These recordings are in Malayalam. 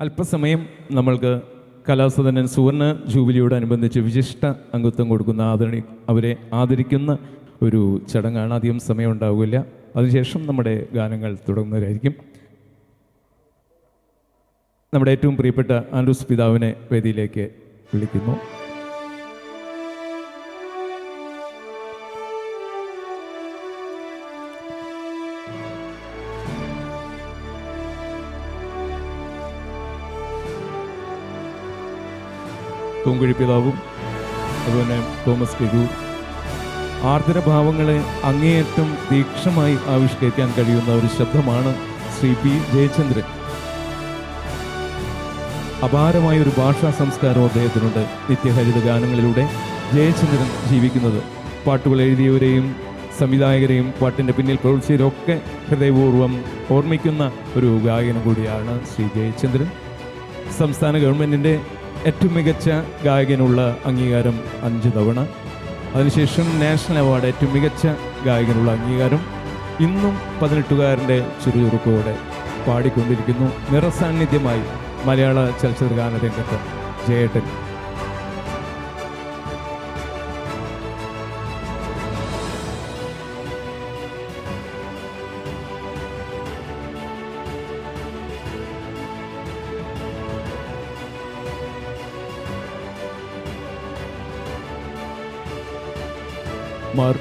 അല്പസമയം നമ്മൾക്ക് കലാസദനൻ സുവർണ ജൂബിലിയോടനുബന്ധിച്ച് വിശിഷ്ട അംഗത്വം കൊടുക്കുന്ന അവരെ ആദരിക്കുന്ന ഒരു ചടങ്ങാണ്. അധികം സമയം ഉണ്ടാവില്ല. അതിനുശേഷം നമ്മുടെ ഗാനങ്ങൾ തുടങ്ങുന്നവരായിരിക്കും. നമ്മുടെ ഏറ്റവും പ്രിയപ്പെട്ട ആൻഡ്രൂസ് പിതാവിനെ വേദിയിലേക്ക് വിളിക്കുന്നു. തൂങ്കുഴി പിതാവും അതുപോലെ തോമസ് കെഗൂർ ആർദ്രഭാവങ്ങളെ അങ്ങേയറ്റം തീക്ഷണമായി ആവിഷ്കരിക്കാൻ കഴിയുന്ന ഒരു ശബ്ദമാണ് ശ്രീ പി ജയചന്ദ്രൻ. അപാരമായ ഒരു ഭാഷാ സംസ്കാരം അദ്ദേഹത്തിനുണ്ട്. നിത്യഹരിത ഗാനങ്ങളിലൂടെ ജയചന്ദ്രൻ ജീവിക്കുന്നത്. പാട്ടുകൾ എഴുതിയവരെയും സംവിധായകരെയും പാട്ടിൻ്റെ പിന്നിൽ പ്രവർത്തിച്ചവരൊക്കെ ഹൃദയപൂർവ്വം ഓർമ്മിക്കുന്ന ഒരു ഗായകനും കൂടിയാണ് ശ്രീ ജയചന്ദ്രൻ. സംസ്ഥാന ഗവൺമെൻറ്റിൻ്റെ ഏറ്റവും മികച്ച ഗായകനുള്ള അംഗീകാരം 5 തവണ, അതിനുശേഷം നാഷണൽ അവാർഡ് ഏറ്റവും മികച്ച ഗായകനുള്ള അംഗീകാരം. ഇന്നും 18കാരൻ്റെ ചുറുചുറുക്കോടെ പാടിക്കൊണ്ടിരിക്കുന്നു. നിറസാന്നിധ്യമായി മലയാള ചലച്ചിത്ര ഗാനരംഗത്ത് ജയേട്ടൻ. മാർ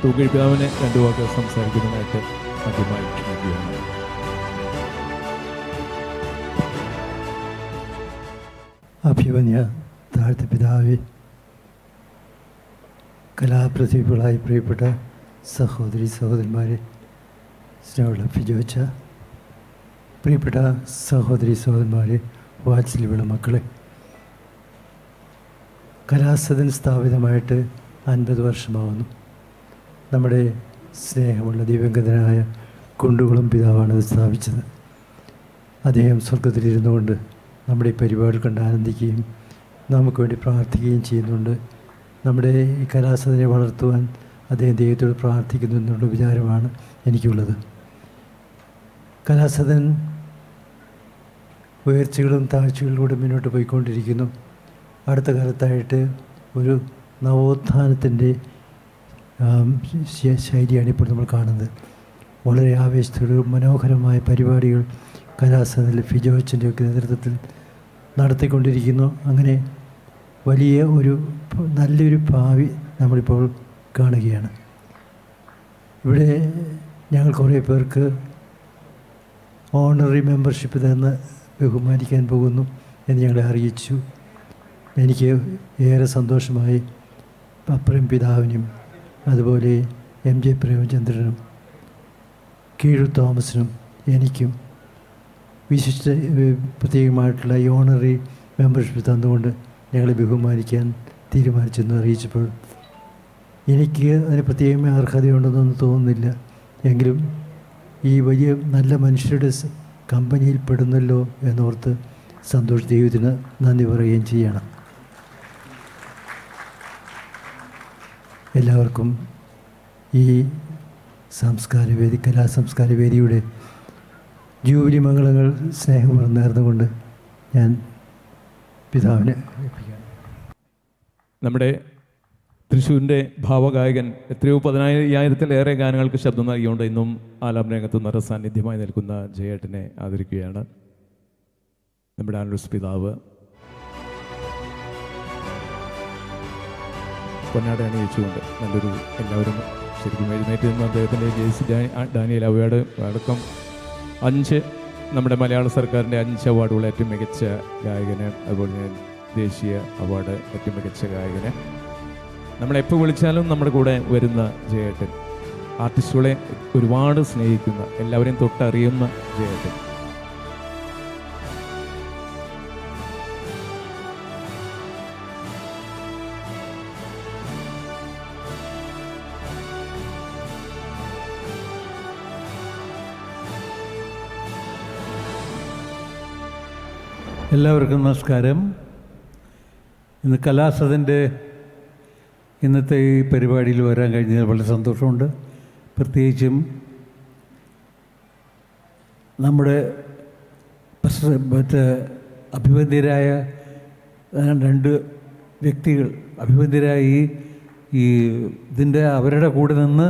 തൂങ്കുഴി പിതാവിനെ 2 വാക്ക് സംസാരിക്കുന്നതിനായിട്ട് ആദ്യമായി ക്ഷണിക്കുകയാണ്. അഭിമന്യ താഴ്ത്ത പിതാവേ, കലാപ്രതിഭകളായി പ്രിയപ്പെട്ട സഹോദരി സഹോദരന്മാരെ, സ്നേഹമുള്ള ഫിജോച്ച, പ്രിയപ്പെട്ട സഹോദരി സഹോദരന്മാരെ, വാത്സല്യമുള്ള മക്കളെ, കലാസദൻ സ്ഥാപിതമായിട്ട് 50 വർഷമാവുന്നു. നമ്മുടെ സ്നേഹമുള്ള ദിവ്യങ്കതനായ കുണ്ടുകുളം പിതാവാണ് അത് സ്ഥാപിച്ചത്. അദ്ദേഹം സ്വർഗത്തിലിരുന്നു കൊണ്ട് നമ്മുടെ ഈ പരിപാടി കണ്ട് ആനന്ദിക്കുകയും നമുക്ക് വേണ്ടി പ്രാർത്ഥിക്കുകയും ചെയ്യുന്നുണ്ട്. നമ്മുടെ ഈ കലാസദനെ വളർത്തുവാൻ അദ്ദേഹം ദൈവത്തോട് പ്രാർത്ഥിക്കുന്നു എന്നുള്ള വിചാരമാണ് എനിക്കുള്ളത്. കലാസദൻ ഉയർച്ചകളും താഴ്ചകളിലൂടെ മുന്നോട്ട് പോയിക്കൊണ്ടിരിക്കുന്നു. അടുത്ത കാലത്തായിട്ട് ഒരു നവോത്ഥാനത്തിൻ്റെ ശൈലിയാണ് ഇപ്പോൾ നമ്മൾ കാണുന്നത്. വളരെ ആവേശത്തോടെ മനോഹരമായ പരിപാടികൾ കലാസദനിൽ ഫിജോച്ചൻ്റെയൊക്കെ നേതൃത്വത്തിൽ നടത്തിക്കൊണ്ടിരിക്കുന്നു. അങ്ങനെ വലിയ നല്ലൊരു ഭാവി നമ്മളിപ്പോൾ കാണുകയാണ്. ഇവിടെ ഞങ്ങൾ കുറേ പേർക്ക് ഓണററി മെമ്പർഷിപ്പ് തന്ന് ബഹുമാനിക്കാൻ പോകുന്നു എന്ന് ഞങ്ങളെ അറിയിച്ചു. എനിക്ക് ഏറെ സന്തോഷമായി. അപ്രം പിതാവിനും അതുപോലെ MJ പ്രേമചന്ദ്രനും കീഴു തോമസിനും എനിക്കും വിശിഷ്ട പ്രത്യേകമായിട്ടുള്ള ഈ ഓണററി മെമ്പർഷിപ്പ് തന്നുകൊണ്ട് ഞങ്ങളെ ബഹുമാനിക്കാൻ തീരുമാനിച്ചെന്ന് അറിയിച്ചപ്പോൾ എനിക്ക് അതിന് പ്രത്യേകമായി അർഹതയുണ്ടെന്നൊന്നും തോന്നുന്നില്ല. എങ്കിലും ഈ വലിയ നല്ല മനുഷ്യരുടെ കമ്പനിയിൽ പെടുന്നല്ലോ എന്നോർത്ത് സന്തോഷ് ദൈവത്തിന് നന്ദി പറയുകയും ചെയ്യണം. എല്ലാവർക്കും ഈ കലാസംസ്കാര വേദിയുടെ ജൂബിലി മംഗളങ്ങൾ സ്നേഹപൂർവ്വം നേർന്നുകൊണ്ട് ഞാൻ പിതാവിനെ നമ്മുടെ തൃശ്ശൂരിൻ്റെ ഭാവഗായകൻ എത്രയോ 15,000-ലേറെ ഗാനങ്ങൾക്ക് ശബ്ദം നൽകിയുകൊണ്ട് ഇന്നും ആലാപനരംഗത്ത് നിറസാന്നിധ്യമായി നിൽക്കുന്ന ജയേട്ടനെ ആദരിക്കുകയാണ്. നമ്മുടെ ആൻഡ്രൂസ് പിതാവ് പൊന്നാട അണിയിച്ചുകൊണ്ട് നല്ലൊരു എല്ലാവരും ശരിക്കും എഴുന്നേറ്റ് നിന്ന് അദ്ദേഹത്തിൻ്റെ JC ഡാനിയൽ അവാർഡ് അടക്കം 5 നമ്മുടെ മലയാള സർക്കാരിൻ്റെ 5 അവാർഡുകൾ ഏറ്റവും മികച്ച ഗായകന്, അതുപോലെ തന്നെ ദേശീയ അവാർഡ് ഏറ്റവും മികച്ച ഗായകന്. നമ്മളെപ്പോൾ വിളിച്ചാലും നമ്മുടെ കൂടെ വരുന്ന ജയേട്ടൻ, ആർട്ടിസ്റ്റുകളെ ഒരുപാട് സ്നേഹിക്കുന്ന, എല്ലാവരെയും തൊട്ടറിയുന്ന ജയേട്ടൻ. എല്ലാവർക്കും നമസ്കാരം. ഇന്ന് കലാസദൻ്റെ ഇന്നത്തെ ഈ പരിപാടിയിൽ വരാൻ കഴിഞ്ഞതിൽ വളരെ സന്തോഷമുണ്ട്. പ്രത്യേകിച്ചും നമ്മുടെ അഭിവന്ദ്യരായ രണ്ട് വ്യക്തികൾ, അഭിവന്ദ്യരായ ഈ ഇതിൻ്റെ അവരുടെ കൂടെ നിന്ന്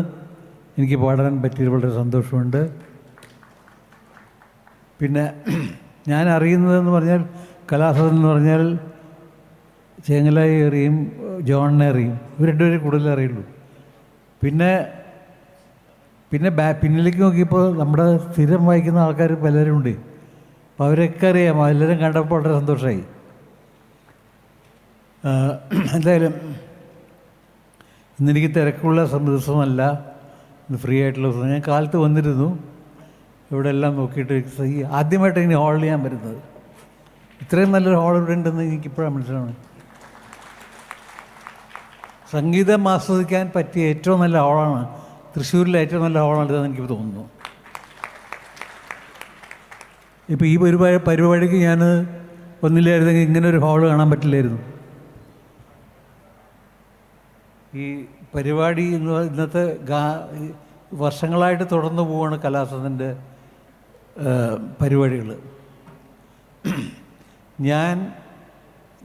എനിക്ക് പാടാൻ പറ്റിയത് വളരെ സന്തോഷമുണ്ട്. പിന്നെ ഞാൻ അറിയുന്നതെന്ന് പറഞ്ഞാൽ കലാസദൻ എന്ന് പറഞ്ഞാൽ ചേങ്ങലായി അറിയും, ജോണിനെ അറിയും, ഇവർ രണ്ടുപേരും കൂടുതൽ അറിയുള്ളൂ. പിന്നെ പിന്നിലേക്ക് നോക്കിയപ്പോൾ നമ്മുടെ സ്ഥിരം വായിക്കുന്ന ആൾക്കാർ പലരും ഉണ്ട്. അപ്പോൾ അവരൊക്കെ അറിയാം, എല്ലാവരും കണ്ടപ്പോൾ വളരെ സന്തോഷമായി. എന്തായാലും ഇന്നെനിക്ക് തിരക്കുള്ള ദിവസമല്ല, ഇന്ന് ഫ്രീ ആയിട്ടുള്ള ദിവസം. ഞാൻ കാലത്ത് വന്നിരുന്നു, ഇവിടെ എല്ലാം നോക്കിയിട്ട് ആദ്യമായിട്ട് ഇനി ഹാളിൽ ഞാൻ വരുന്നത്. ഇത്രയും നല്ലൊരു ഹാൾ ഇവിടെ ഉണ്ടെന്ന് എനിക്കിപ്പോഴാണ് മനസ്സിലാണ്. സംഗീതം ആസ്വദിക്കാൻ പറ്റിയ ഏറ്റവും നല്ല ഹാളാണ്, തൃശ്ശൂരിലെ ഏറ്റവും നല്ല ഹാളാണിതെന്ന് എനിക്ക് തോന്നുന്നു. ഇപ്പോൾ ഈ പരിപാടിക്ക് ഞാൻ ഒന്നില്ലായിരുന്നെങ്കിൽ ഇങ്ങനെ ഒരു ഹാള് കാണാൻ പറ്റില്ലായിരുന്നു. ഈ പരിപാടി ഇന്നത്തെ വർഷങ്ങളായിട്ട് തുടർന്നു പോവുകയാണ് കലാസദൻ്റെ പരിപാടികൾ. ഞാൻ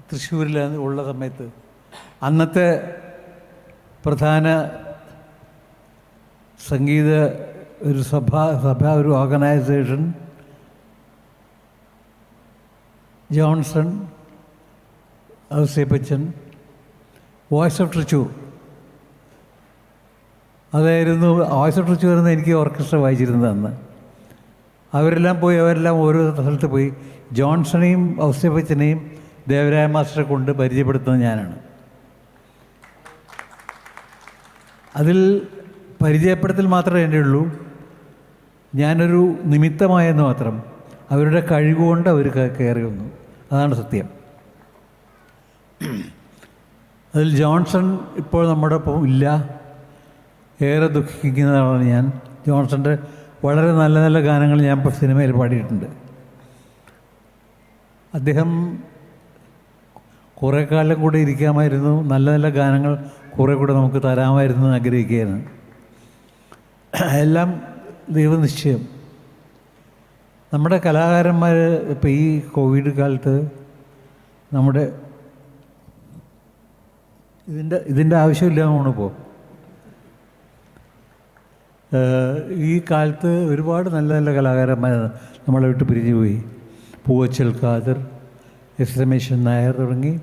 തൃശ്ശൂരിൽ ഉള്ള സമയത്ത് അന്നത്തെ പ്രധാന സംഗീത ഒരു ഒരു organisation Johnson, Ouseppachan, voice of Thrissur, അതായിരുന്നു. വോയിസ് ഓഫ് തൃശ്ശൂർ എനിക്ക് ഓർക്കസ്ട്ര വായിച്ചിരുന്നത് അന്ന്. അവരെല്ലാം ഓരോ സ്ഥലത്ത് പോയി. ജോൺസണെയും ഔസേപ്പച്ചനെയും ദേവരായ മാസ്റ്ററെ കൊണ്ട് പരിചയപ്പെടുത്തുന്നത് ഞാനാണ്. അതിൽ പരിചയപ്പെടുത്തൽ മാത്രമേ എൻ്റെ ഉള്ളൂ, ഞാനൊരു നിമിത്തമായെന്ന് മാത്രം. അവരുടെ കഴിവുകൊണ്ട് അവർ കയറി വന്നു, അതാണ് സത്യം. അതിൽ ജോൺസൺ ഇപ്പോൾ നമ്മുടെ ഒപ്പം ഇല്ല, ഏറെ ദുഃഖിക്കുന്നതാണ് ഞാൻ. ജോൺസൻ്റെ വളരെ നല്ല നല്ല ഗാനങ്ങൾ ഞാൻ ഇപ്പോൾ സിനിമയിൽ പാടിയിട്ടുണ്ട്. അദ്ദേഹം കുറേ കാലം കൂടെ ഇരിക്കാമായിരുന്നു, നല്ല നല്ല ഗാനങ്ങൾ കുറേ കൂടെ നമുക്ക് തരാമായിരുന്നു എന്ന് ആഗ്രഹിക്കുകയാണ്. എല്ലാം ദൈവനിശ്ചയം. നമ്മുടെ കലാകാരന്മാർ ഇപ്പോൾ ഈ കോവിഡ് കാലത്ത് നമ്മുടെ ഇതിൻ്റെ ആവശ്യമില്ലാതാണ് ഇപ്പോൾ. ഈ കാലത്ത് ഒരുപാട് നല്ല നല്ല കലാകാരന്മാർ നമ്മളെ വിട്ട് പിരിഞ്ഞു പോയി. പൂവച്ചൽ ഖാദർ, എസ് രമേശൻ നായർ തുടങ്ങി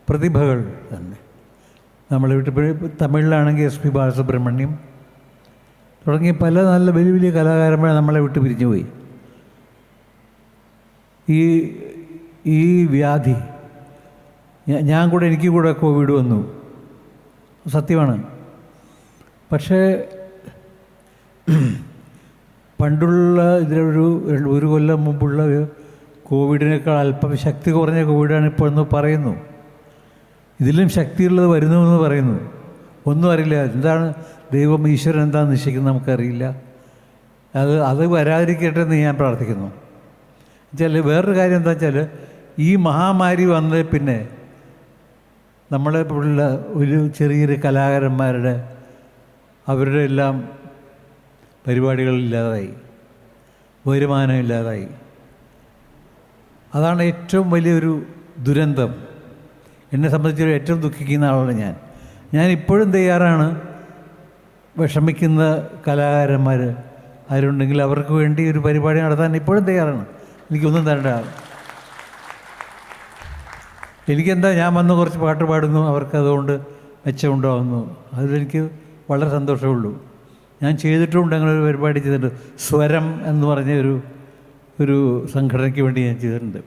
പ്രതിഭകൾ തന്നെ നമ്മളെ വിട്ട്. തമിഴിലാണെങ്കിൽ എസ് പി ബാലസുബ്രഹ്മണ്യം തുടങ്ങി പല നല്ല വലിയ വലിയ കലാകാരന്മാർ നമ്മളെ വിട്ട് പിരിഞ്ഞു പോയി. ഈ വ്യാധി ഞാൻ കൂടെ, എനിക്ക് കൂടെ കോവിഡ് വന്നു, സത്യമാണ്. പക്ഷേ പണ്ടുള്ള ഒരു കൊല്ലം മുമ്പുള്ള കോവിഡിനേക്കാൾ അല്പം ശക്തി കുറഞ്ഞ കോവിഡാണ് ഇപ്പോൾ എന്ന് പറയുന്നു. ഇതിലും ശക്തിയുള്ളത് വരുന്നുവെന്ന് പറയുന്നു. ഒന്നും അറിയില്ല, എന്താണ് ദൈവം ഈശ്വരൻ എന്താണെന്ന് നിശ്ചയിക്കുന്നത് നമുക്കറിയില്ല. അത് വരാതിരിക്കട്ടെ എന്ന് ഞാൻ പ്രാർത്ഥിക്കുന്നു. വെച്ചാൽ വേറൊരു കാര്യം എന്താ വെച്ചാൽ, ഈ മഹാമാരി വന്നതിൽ പിന്നെ നമ്മളെ പോലുള്ള ഒരു ചെറിയൊരു കലാകാരന്മാരുടെ അവരുടെ എല്ലാം പരിപാടികളില്ലാതായി, വരുമാനം ഇല്ലാതായി. അതാണ് ഏറ്റവും വലിയൊരു ദുരന്തം. എന്നെ സംബന്ധിച്ച് ഏറ്റവും ദുഃഖിക്കുന്ന ആളാണ് ഞാൻ ഇപ്പോഴും തയ്യാറാണ്. വിഷമിക്കുന്ന കലാകാരന്മാർ ആരുണ്ടെങ്കിൽ അവർക്ക് വേണ്ടി ഒരു പരിപാടി നടത്താൻ ഇപ്പോഴും തയ്യാറാണ്. എനിക്കൊന്നും തരേണ്ട. എനിക്കെന്താ, ഞാൻ വന്ന് കുറച്ച് പാട്ട് പാടുന്നു, അവർക്കതുകൊണ്ട് മെച്ചമുണ്ടാകുന്നു, അതിലെനിക്ക് വളരെ സന്തോഷമുള്ളൂ. ഞാൻ ചെയ്തിട്ടുമുണ്ട്, അങ്ങനെ ഒരു പരിപാടി ചെയ്തിട്ടുണ്ട്. സ്വരം എന്ന് പറഞ്ഞ ഒരു സംഘടനയ്ക്ക് വേണ്ടി ഞാൻ ചെയ്തിട്ടുണ്ട്.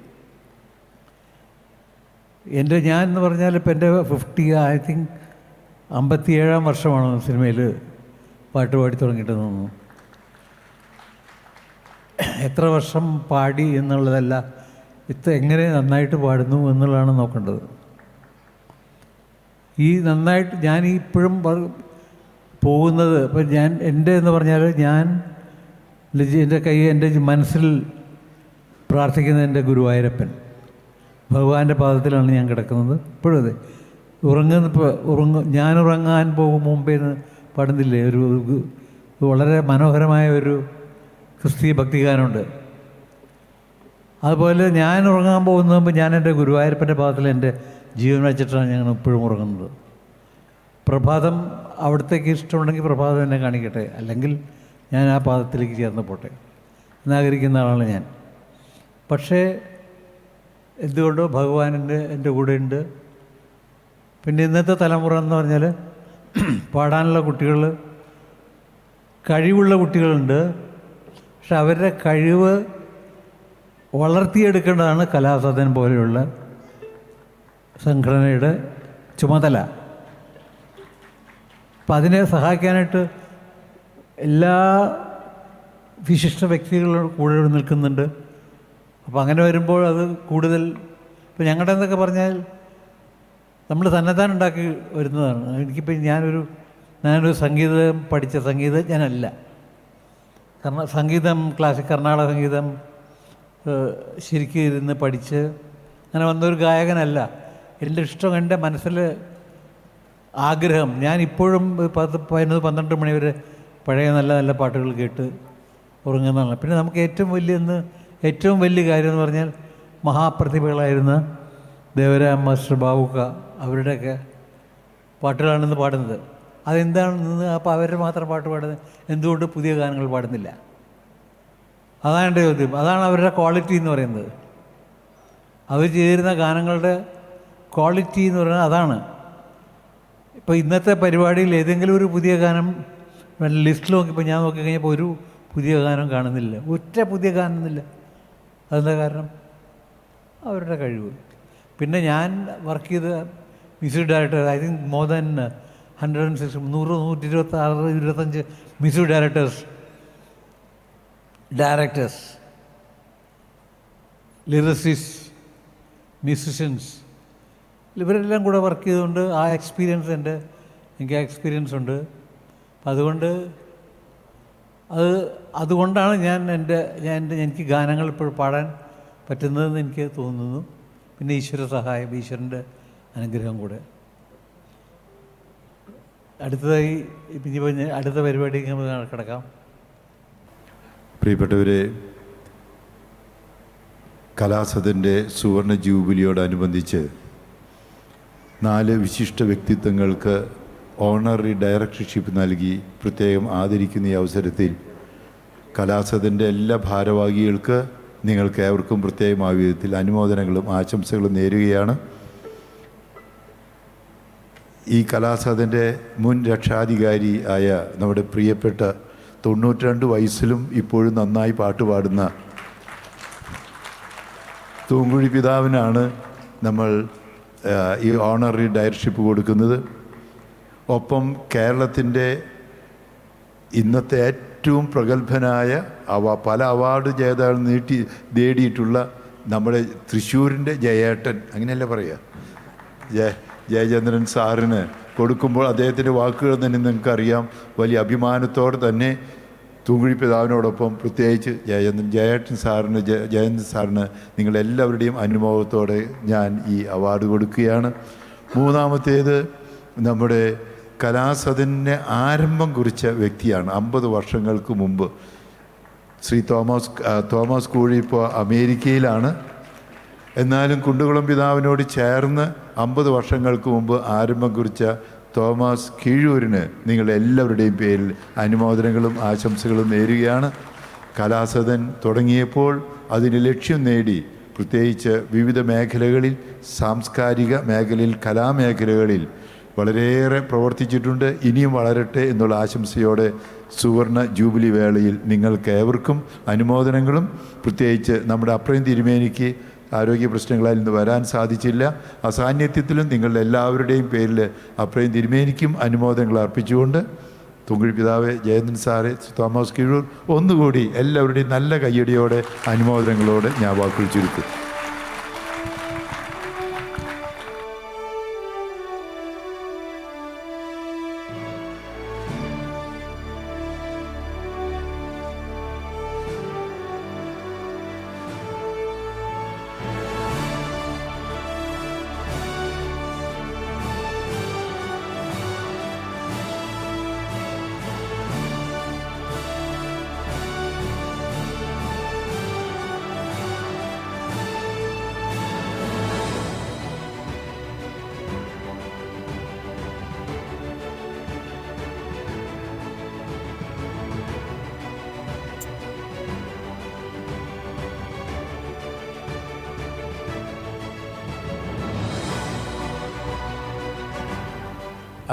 ഞാൻ എന്ന് പറഞ്ഞാൽ ഇപ്പം എൻ്റെ 57 വർഷമാണ് സിനിമയിൽ പാട്ട് പാടി തുടങ്ങിയിട്ടെന്ന് തോന്നുന്നു. എത്ര വർഷം പാടി എന്നുള്ളതല്ല, എങ്ങനെ നന്നായിട്ട് പാടുന്നു എന്നുള്ളതാണ് നോക്കേണ്ടത്. ഈ നന്നായിട്ട് ഞാൻ ഇപ്പോഴും പോകുന്നത്, ഇപ്പം എൻ്റെ എന്ന് പറഞ്ഞാൽ എൻ്റെ മനസ്സിൽ പ്രാർത്ഥിക്കുന്നത് എൻ്റെ ഗുരുവായൂരപ്പൻ ഭഗവാന്റെ പാദത്തിലാണ് ഞാൻ കിടക്കുന്നത് ഇപ്പോഴും. അതെ, ഞാൻ ഉറങ്ങാൻ പോകും മുമ്പേ എന്ന് പാടുന്നില്ലേ, ഒരു വളരെ മനോഹരമായ ഒരു ക്രിസ്തീയ ഭക്തിഗാനമുണ്ട്. അതുപോലെ ഞാൻ ഉറങ്ങാൻ പോകുമ്പോൾ ഞാൻ എൻ്റെ ഗുരുവായൂരപ്പൻ്റെ പാദത്തിൽ എൻ്റെ ജീവൻ വെച്ചിട്ടാണ് ഞാൻ ഇപ്പോഴും ഉറങ്ങുന്നത്. പ്രഭാതം അവിടത്തേക്ക് ഇഷ്ടമുണ്ടെങ്കിൽ പ്രഭാതം എന്നെ കാണിക്കട്ടെ, അല്ലെങ്കിൽ ഞാൻ ആ പാദത്തിലേക്ക് ചേർന്ന് പോട്ടെ എന്നാഗ്രഹിക്കുന്ന ആളാണ് ഞാൻ. പക്ഷേ എന്തുകൊണ്ടോ ഭഗവാനിൻ്റെ എൻ്റെ കൂടെയുണ്ട്. പിന്നെ ഇന്നത്തെ തലമുറ എന്ന് പറഞ്ഞാൽ പാടാനുള്ള കുട്ടികൾ, കഴിവുള്ള കുട്ടികളുണ്ട്. പക്ഷെ അവരുടെ കഴിവ് വളർത്തിയെടുക്കേണ്ടതാണ് കലാസദൻ പോലെയുള്ള സംഘടനയുടെ ചുമതല. അപ്പം അതിനെ സഹായിക്കാനായിട്ട് എല്ലാ വിശിഷ്ട വ്യക്തികളും കൂടെ നിൽക്കുന്നുണ്ട്. അപ്പോൾ അങ്ങനെ വരുമ്പോൾ അത് കൂടുതൽ ഇപ്പം ഞങ്ങളുടെ എന്നൊക്കെ പറഞ്ഞാൽ നമ്മൾ തന്നെത്താൻ ഉണ്ടാക്കി വരുന്നതാണ്. എനിക്കിപ്പോൾ ഞാനൊരു സംഗീതം പഠിച്ച സംഗീതജ്ഞനല്ല. കാരണം സംഗീതം കർണാടക സംഗീതം ശരിക്കും ഇരുന്ന് പഠിച്ച് അങ്ങനെ വന്നൊരു ഗായകനല്ല. എൻ്റെ ഇഷ്ടം, എൻ്റെ മനസ്സിൽ ആഗ്രഹം, ഞാൻ ഇപ്പോഴും 11-12 മണി വരെ പഴയ നല്ല നല്ല പാട്ടുകൾ കേട്ട് ഉറങ്ങുന്നതാണ്. പിന്നെ നമുക്ക് ഏറ്റവും വലിയ കാര്യം എന്ന് പറഞ്ഞാൽ മഹാപ്രതിഭകളായിരുന്ന ദേവരാം മാസ്റ്റർ, ബാബുക്ക, അവരുടെയൊക്കെ പാട്ടുകളാണെന്ന് പാടുന്നത്. അതെന്താണെന്ന് അപ്പോൾ അവരുടെ മാത്രം പാട്ട് പാടുന്നത്, എന്തുകൊണ്ട് പുതിയ ഗാനങ്ങൾ പാടുന്നില്ല? അതാണ് എൻ്റെ ചോദ്യം. അതാണ് അവരുടെ ക്വാളിറ്റി എന്ന് പറയുന്നത്. അവർ ചെയ്തിരുന്ന ഗാനങ്ങളുടെ ക്വാളിറ്റി എന്ന് പറയുന്നത് അതാണ്. ഇപ്പോൾ ഇന്നത്തെ പരിപാടിയിൽ ഏതെങ്കിലും ഒരു പുതിയ ഗാനം ലിസ്റ്റിൽ നോക്കിയപ്പോൾ ഞാൻ നോക്കിക്കഴിഞ്ഞപ്പോൾ ഒരു പുതിയ ഗാനം കാണുന്നില്ല, ഒറ്റ പുതിയ ഗാനമൊന്നുമില്ല. അതെന്താ കാരണം? അവരുടെ കഴിവ്. പിന്നെ ഞാൻ വർക്ക് ചെയ്ത music director, I think more than 106, 100, 126, 125 music directors, lyricist, musicians, ഇവരെല്ലാം കൂടെ വർക്ക് ചെയ്തുകൊണ്ട് ആ എക്സ്പീരിയൻസ് എനിക്ക് ആ എക്സ്പീരിയൻസ് ഉണ്ട്. അതുകൊണ്ടാണ് എനിക്ക് ഗാനങ്ങൾ ഇപ്പോൾ പാടാൻ പറ്റുന്നതെന്ന് എനിക്ക് തോന്നുന്നു. പിന്നെ ഈശ്വര സഹായം, ഈശ്വരൻ്റെ അനുഗ്രഹം കൂടെ. അടുത്തതായി ഇനിയിപ്പോൾ അടുത്ത പരിപാടിക്ക് നമുക്ക് കിടക്കാം. പ്രിയപ്പെട്ടവരെ, കലാസദൻ്റെ സുവർണ ജൂബിലിയോടനുബന്ധിച്ച് 4 വിശിഷ്ട വ്യക്തിത്വങ്ങൾക്ക് ഓണററി ഡയറക്ടർഷിപ്പ് നൽകി പ്രത്യേകം ആദരിക്കുന്ന ഈ അവസരത്തിൽ കലാസദൻ്റെ എല്ലാ ഭാരവാഹികൾക്ക് നിങ്ങൾക്ക് ഏവർക്കും പ്രത്യേകമായ വിധത്തിൽ അനുമോദനങ്ങളും ആശംസകളും നേരുകയാണ്. ഈ കലാസദൻ്റെ മുൻ രക്ഷാധികാരി ആയ നമ്മുടെ പ്രിയപ്പെട്ട 92 വയസ്സിലും ഇപ്പോഴും നന്നായി പാട്ട് പാടുന്ന തൂങ്കുഴി പിതാവിനാണ് നമ്മൾ ഈ ഓണററി ഡയറക്ടർഷിപ്പ് കൊടുക്കുന്നത്. ഒപ്പം കേരളത്തിൻ്റെ ഇന്നത്തെ ഏറ്റവും പ്രഗത്ഭനായ പല അവാർഡ് ജേതാക്കൾ നേടിയിട്ടുള്ള നമ്മുടെ തൃശ്ശൂരിൻ്റെ ജയേട്ടൻ, അങ്ങനെയല്ലേ പറയുക, ജയചന്ദ്രൻ സാറിന് കൊടുക്കുമ്പോൾ അദ്ദേഹത്തിൻ്റെ വാക്കുകൾ തന്നെ നിങ്ങൾക്കറിയാം. വലിയ അഭിമാനത്തോടെ തന്നെ തൂങ്കുഴി പിതാവിനോടൊപ്പം പ്രത്യേകിച്ച് ജയേട്ടൻ സാറിന് നിങ്ങളെല്ലാവരുടെയും അനുഭവത്തോടെ ഞാൻ ഈ അവാർഡ് കൊടുക്കുകയാണ്. മൂന്നാമത്തേത് നമ്മുടെ കലാസദന് ആരംഭം കുറിച്ച വ്യക്തിയാണ്. 50 വർഷങ്ങൾക്ക് മുമ്പ് ശ്രീ തോമസ് കൂഴി ഇപ്പോൾ അമേരിക്കയിലാണ്. എന്നാലും കുണ്ടുകുളം പിതാവിനോട് ചേർന്ന് 50 വർഷങ്ങൾക്ക് മുമ്പ് ആരംഭം കുറിച്ച തോമസ് കീഴൂരിന് നിങ്ങളെല്ലാവരുടെയും പേരിൽ അനുമോദനങ്ങളും ആശംസകളും നേരുകയാണ്. കലാസദൻ തുടങ്ങിയപ്പോൾ അതിന് ലക്ഷ്യം നേടി പ്രത്യേകിച്ച് വിവിധ മേഖലകളിൽ, സാംസ്കാരിക മേഖലയിൽ, കലാമേഖലകളിൽ വളരെയേറെ പ്രവർത്തിച്ചിട്ടുണ്ട്. ഇനിയും വളരട്ടെ എന്നുള്ള ആശംസയോടെ സുവർണ ജൂബിലി വേളയിൽ നിങ്ങൾക്ക് ഏവർക്കും അനുമോദനങ്ങളും, പ്രത്യേകിച്ച് നമ്മുടെ അപ്രയം തിരുമേനിക്ക് ആരോഗ്യ പ്രശ്നങ്ങളാൽ ഇന്ന് വരാൻ സാധിച്ചില്ല, അസാന്നിധ്യത്തിലും നിങ്ങളുടെ എല്ലാവരുടെയും പേരിൽ അപ്രയം തിരുമേനിക്കും അനുമോദനങ്ങൾ അർപ്പിച്ചുകൊണ്ട് തൂങ്കുഴി പിതാവ്, ജയന്തൻ സാറ്, തോമസ് കീഴൂർ, ഒന്നുകൂടി എല്ലാവരുടെയും നല്ല കയ്യടിയോടെ അനുമോദനങ്ങളോടെ ഞാൻ വാക്കുകൾ ചുരുക്കും.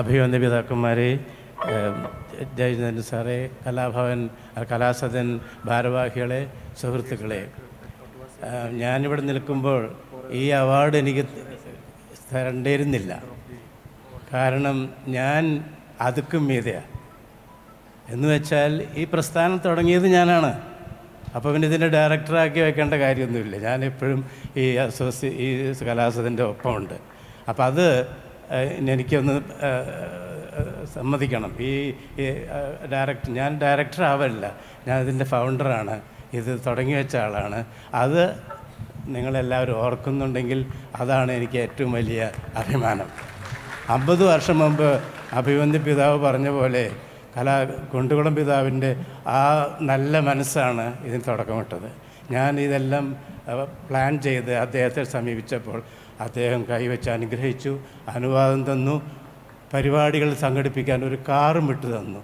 അഭിവന്ദ പിതാക്കന്മാരെ, ജയചന്ദ്രൻ സാറേ, കലാഭവൻ കലാസദൻ ഭാരവാഹികളെ, സുഹൃത്തുക്കളെ, ഞാനിവിടെ നിൽക്കുമ്പോൾ ഈ അവാർഡ് എനിക്ക് തരണ്ടിയിരുന്നില്ല. കാരണം ഞാൻ അതുക്കും മീതെയാണ്. എന്ന് വെച്ചാൽ ഈ പ്രസ്ഥാനം തുടങ്ങിയത് ഞാനാണ്. അപ്പോൾ പിന്നെ ഇതിൻ്റെ ഡയറക്ടറാക്കി വെക്കേണ്ട കാര്യമൊന്നുമില്ല. ഞാനെപ്പോഴും ഈ കലാസദൻ്റെ ഒപ്പമുണ്ട്. അപ്പം അത് എനിക്കൊന്ന് സമ്മതിക്കണം. ഞാൻ ഡയറക്ടർ ആവല്ല, ഞാൻ ഇതിൻ്റെ ഫൗണ്ടറാണ്, ഇത് തുടങ്ങി വെച്ച ആളാണ്. അത് നിങ്ങളെല്ലാവരും ഓർക്കുന്നുണ്ടെങ്കിൽ അതാണ് എനിക്ക് ഏറ്റവും വലിയ അഭിമാനം. 50 വർഷം മുമ്പ് അഭിവന്ദ്യ പിതാവ് പറഞ്ഞ പോലെ കുണ്ടുകുളം പിതാവിൻ്റെ ആ നല്ല മനസ്സാണ് ഇതിന് തുടക്കമിട്ടത്. ഞാൻ ഇതെല്ലാം പ്ലാൻ ചെയ്ത് അദ്ദേഹത്തെ സമീപിച്ചപ്പോൾ അദ്ദേഹം കൈവച്ച് അനുഗ്രഹിച്ചു, അനുവാദം തന്നു, പരിപാടികൾ സംഘടിപ്പിക്കാൻ ഒരു കാറും വിട്ടു തന്നു.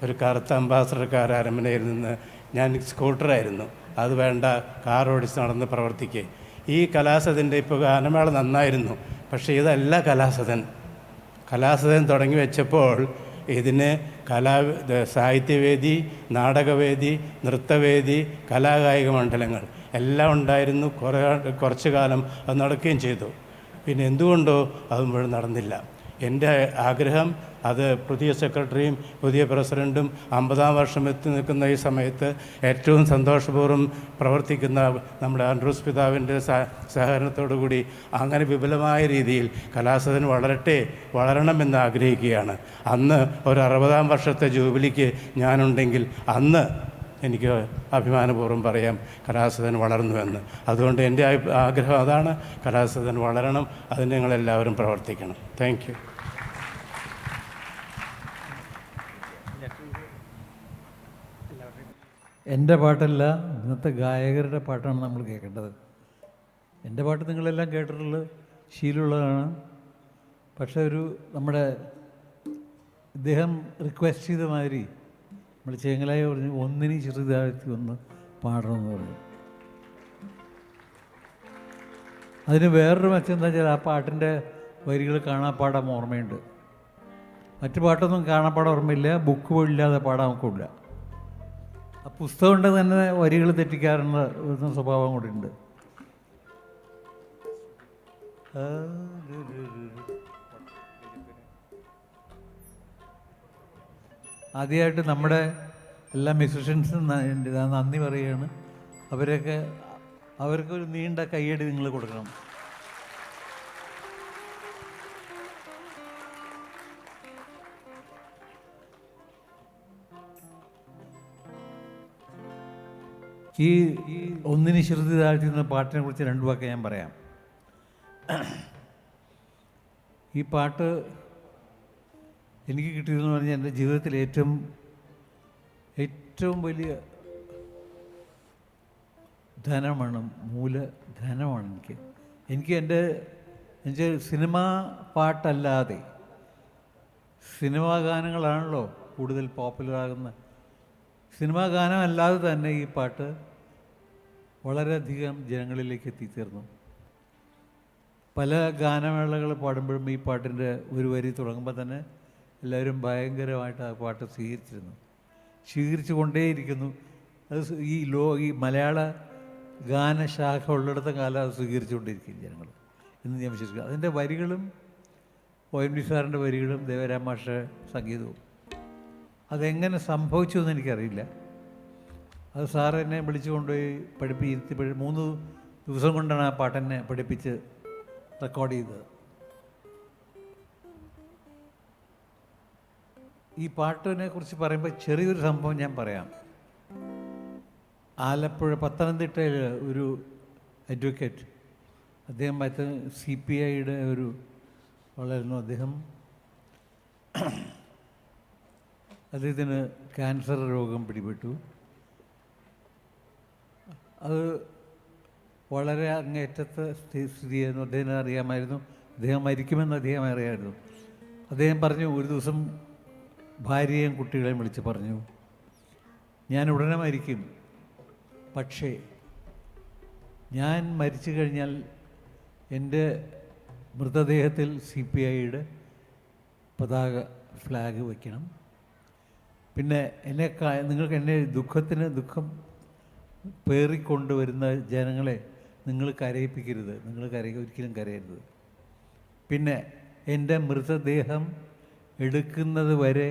ഒരു കറുത്ത അംബാസഡർ കാർ അരമനയിൽ നിന്ന്, ഞാൻ സ്കൂട്ടറായിരുന്നു, അത് വേണ്ട, കാർ ഓടിച്ച് നടന്ന് പ്രവർത്തിക്കുക. ഈ കലാസദൻ്റെ ഇപ്പോൾ ഗാനമേള നന്നായിരുന്നു, പക്ഷേ ഇതല്ല കലാസദൻ തുടങ്ങി വെച്ചപ്പോൾ ഇതിന് സാഹിത്യവേദി, നാടകവേദി, നൃത്തവേദി, കലാകായിക മണ്ഡലങ്ങൾ എല്ലാം ഉണ്ടായിരുന്നു. കുറച്ചു കാലം അത് നടക്കുകയും ചെയ്തു. പിന്നെ എന്തുകൊണ്ടോ അത് മുഴുവൻ നടന്നില്ല. എൻ്റെ ആഗ്രഹം, അത് പുതിയ സെക്രട്ടറിയും പുതിയ പ്രസിഡൻറ്റും 50-ാം വർഷം എത്തി നിൽക്കുന്ന ഈ സമയത്ത് ഏറ്റവും സന്തോഷപൂർവ്വം പ്രവർത്തിക്കുന്ന നമ്മുടെ ആൻഡ്രൂസ് പിതാവിൻ്റെ സഹകരണത്തോടു കൂടി അങ്ങനെ വിപുലമായ രീതിയിൽ കലാസദൻ വളരണമെന്ന് ആഗ്രഹിക്കുകയാണ്. അന്ന് ഒരു 60-ാം വർഷത്തെ ജൂബിലിക്ക് ഞാനുണ്ടെങ്കിൽ അന്ന് എനിക്ക് അഭിമാനപൂർവ്വം പറയാം കലാസദൻ വളർന്നുവെന്ന്. അതുകൊണ്ട് എൻ്റെ ആഗ്രഹം അതാണ്, കലാസദൻ വളരണം. അതിന് നിങ്ങളെല്ലാവരും പ്രവർത്തിക്കണം. Thank you. എൻ്റെ പാട്ടല്ല, ഇന്നത്തെ ഗായകരുടെ പാട്ടാണ് നമ്മൾ കേൾക്കേണ്ടത്. എൻ്റെ പാട്ട് നിങ്ങളെല്ലാം കേട്ടിട്ടുള്ള ശീലമുള്ളതാണ്. പക്ഷേ നമ്മുടെ ഇദ്ദേഹം റിക്വസ്റ്റ് ചെയ്ത മാതിരി നമ്മൾ ചേങ്ങലായി പറഞ്ഞു, ഒന്നിനി ചെറുതാഴ്ത്തി ഒന്ന് പാടണമെന്ന് പറഞ്ഞു. അതിന് വേറൊരു മെച്ചം എന്താ വെച്ചാൽ ആ പാട്ടിൻ്റെ വരികൾ കാണാപ്പാടാൻ ഓർമ്മയുണ്ട്. മറ്റു പാട്ടൊന്നും കാണാപ്പാടാൻ ഓർമ്മയില്ല, ബുക്ക് ഇല്ലാതെ പാടാൻ നമുക്കില്ല. ആ പുസ്തകം കൊണ്ട് തന്നെ വരികൾ തെറ്റിക്കാറുള്ള ഒരു സ്വഭാവം കൂടി ഉണ്ട്. ആദ്യമായിട്ട് നമ്മുടെ എല്ലാ മ്യൂസിഷ്യൻസും നന്ദി പറയുകയാണ്. അവർക്കൊരു നീണ്ട കയ്യടി നിങ്ങൾ കൊടുക്കണം. ഈ ഒന്നിനി ശ്രുതി താഴ്ത്തുന്ന പാട്ടിനെ കുറിച്ച് 2 വാക്ക് ഞാൻ പറയാം. ഈ പാട്ട് എനിക്ക് കിട്ടിയതെന്ന് പറഞ്ഞാൽ എൻ്റെ ജീവിതത്തിൽ ഏറ്റവും വലിയ ധനമാണ്, മൂലധനമാണ് എനിക്ക് എൻ്റെ സിനിമാ പാട്ടല്ലാതെ സിനിമാ ഗാനങ്ങളാണല്ലോ കൂടുതൽ പോപ്പുലറാകുന്ന. സിനിമാ ഗാനം അല്ലാതെ തന്നെ ഈ പാട്ട് വളരെയധികം ജനങ്ങളിലേക്ക് എത്തിച്ചേർന്നു. പല ഗാനമേളകൾ പാടുമ്പോഴും ഈ പാട്ടിൻ്റെ ഒരു വരി തുടങ്ങുമ്പോൾ തന്നെ എല്ലാവരും ഭയങ്കരമായിട്ട് ആ പാട്ട് സ്വീകരിച്ചു കൊണ്ടേയിരിക്കുന്നു. അത് ഈ മലയാള ഗാനശാഖ ഉള്ളിടത്ത കാലം അത് സ്വീകരിച്ചുകൊണ്ടിരിക്കും ജനങ്ങൾ എന്ന് ഞാൻ വിശ്വസിക്കുന്നു. അതിൻ്റെ വരികളും OMD സാറിൻ്റെ വരികളും ദേവരാം മാഷ് സംഗീതവും അതെങ്ങനെ സംഭവിച്ചു എന്ന് എനിക്കറിയില്ല. അത് സാർ എന്നെ വിളിച്ചു കൊണ്ടുപോയി ഇരുത്തി 3 ദിവസം കൊണ്ടാണ് ആ പാട്ടെന്നെ പഠിപ്പിച്ച് റെക്കോർഡ് ചെയ്തത്. ഈ പാട്ടിനെ കുറിച്ച് പറയുമ്പോൾ ചെറിയൊരു സംഭവം ഞാൻ പറയാം. പത്തനംതിട്ടയിൽ ഒരു അഡ്വക്കേറ്റ്, അദ്ദേഹം CPIയുടെ ഒരു വളരുന്നു. അദ്ദേഹത്തിന് ക്യാൻസർ രോഗം പിടിപെട്ടു. അത് വളരെ അങ്ങേറ്റത്തെ സ്ഥിതിയായിരുന്നു. അദ്ദേഹത്തിന് അറിയാമായിരുന്നു അദ്ദേഹം മരിക്കുമെന്ന് അദ്ദേഹം അറിയാമായിരുന്നു. അദ്ദേഹം പറഞ്ഞു, ഒരു ദിവസം ഭാര്യയും കുട്ടികളെയും വിളിച്ച് പറഞ്ഞു, ഞാൻ ഉടനെ മരിക്കും, പക്ഷേ ഞാൻ മരിച്ചു കഴിഞ്ഞാൽ എൻ്റെ മൃതദേഹത്തിൽ CPIയുടെ പതാക ഫ്ലാഗ് വയ്ക്കണം. പിന്നെ നിങ്ങൾക്ക് എന്നെ ദുഃഖം പേറിക്കൊണ്ടുവരുന്ന ജനങ്ങളെ നിങ്ങൾ കരയിപ്പിക്കരുത്. ഒരിക്കലും കരയരുത്. പിന്നെ എൻ്റെ മൃതദേഹം എടുക്കുന്നത് വരെ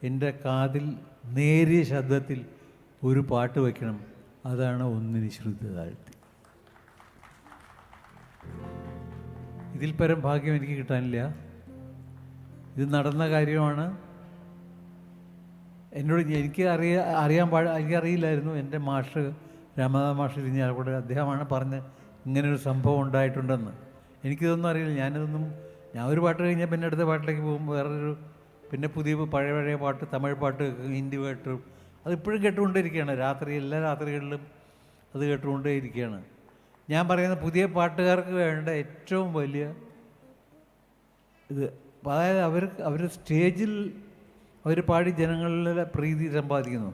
എൻ്റെ കാതിൽ നേരിയ ശബ്ദത്തിൽ ഒരു പാട്ട് വയ്ക്കണം. അതാണ് ഒന്നിന് ശ്രദ്ധ താഴ്ത്തി. ഇതിൽ പരം ഭാഗ്യം എനിക്ക് കിട്ടാനില്ല. ഇത് നടന്ന കാര്യമാണ്. എന്നോട് എനിക്കറിയില്ലായിരുന്നു. എൻ്റെ മാഷ് രാമനാഥ മാഷ് ഇരിഞ്ഞാലക്കുട അദ്ദേഹമാണ് പറഞ്ഞ് ഇങ്ങനൊരു സംഭവം ഉണ്ടായിട്ടുണ്ടെന്ന്. എനിക്കിതൊന്നും അറിയില്ല. ഞാൻ ഒരു പാട്ട് കഴിഞ്ഞാൽ പിന്നെ അടുത്ത പാട്ടിലേക്ക് പോകുമ്പോൾ വേറൊരു പിന്നെ പഴയ പാട്ട്, തമിഴ് പാട്ട്, ഹിന്ദി പാട്ട് അതിപ്പോഴും കേട്ടുകൊണ്ടേയിരിക്കുകയാണ്. എല്ലാ രാത്രികളിലും അത് കേട്ടുകൊണ്ടേയിരിക്കുകയാണ്. ഞാൻ പറയുന്ന പുതിയ പാട്ടുകാർക്ക് വേണ്ട ഏറ്റവും വലിയ ഇത്, അതായത് അവർ സ്റ്റേജിൽ അവർ പാടി ജനങ്ങളിലെ പ്രീതി സമ്പാദിക്കുന്നു.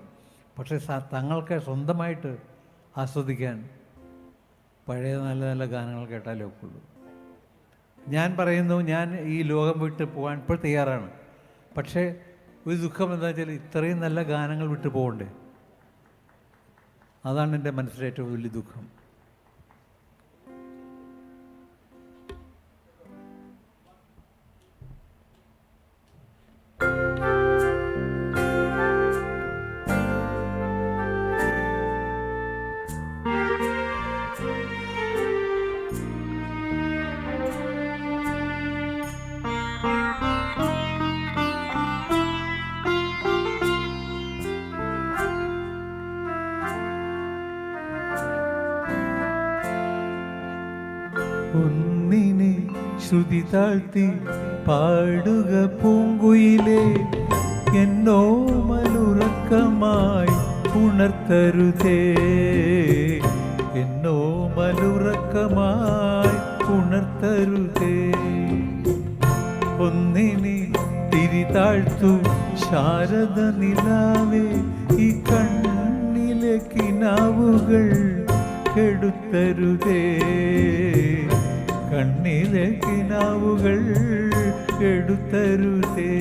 പക്ഷേ തങ്ങൾക്ക് സ്വന്തമായിട്ട് ആസ്വദിക്കാൻ പഴയ നല്ല നല്ല ഗാനങ്ങൾ കേട്ടാലേ ഒക്കുള്ളൂ. ഞാൻ പറയുന്നു, ഞാൻ ഈ ലോകം വിട്ട് പോകാൻ ഇപ്പോൾ തയ്യാറാണ്. പക്ഷേ ഒരു ദുഃഖം എന്താ വെച്ചാൽ ഇത്രയും നല്ല ഗാനങ്ങൾ വിട്ടു പോകണ്ടേ. അതാണ് എൻ്റെ മനസ്സിലെ ഏറ്റവും വലിയ ദുഃഖം. ഒന്നിനെ ശ്രുതി താഴ്ത്തി പാടുക പൂങ്കുയിലേ, എന്നോ മലുറക്കമായി ഉണർത്തരുതേ, എന്നോ മലുറക്കമായി ഉണർത്തരുതേ. ഒന്നിനെ തിരി താഴ്ത്തു ശാരദ നിലാവേ, ഈ കണ്ണിലെ കിനാവുകൾ കെടുത്തരുതേ, കണ്ണിലെ കിനാവുകൾ കെടുത്തരുതേ.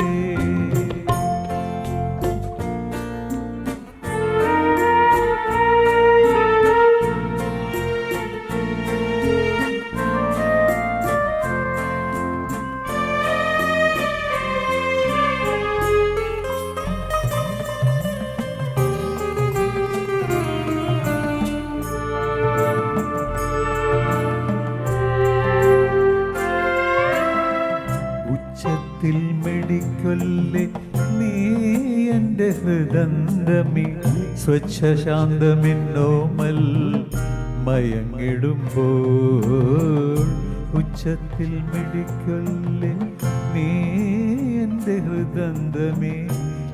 മെടിക്കൊല്ലേ നീ എൻ്റെ ഹൃദന്തമി, സ്വച്ഛശാന്തമിന്നോമൽ മയങ്ങിടുമ്പോൾ. ഉച്ചത്തിൽ മെടിക്കൊല്ലേ നീ എൻ്റെ ഹൃദന്തമി,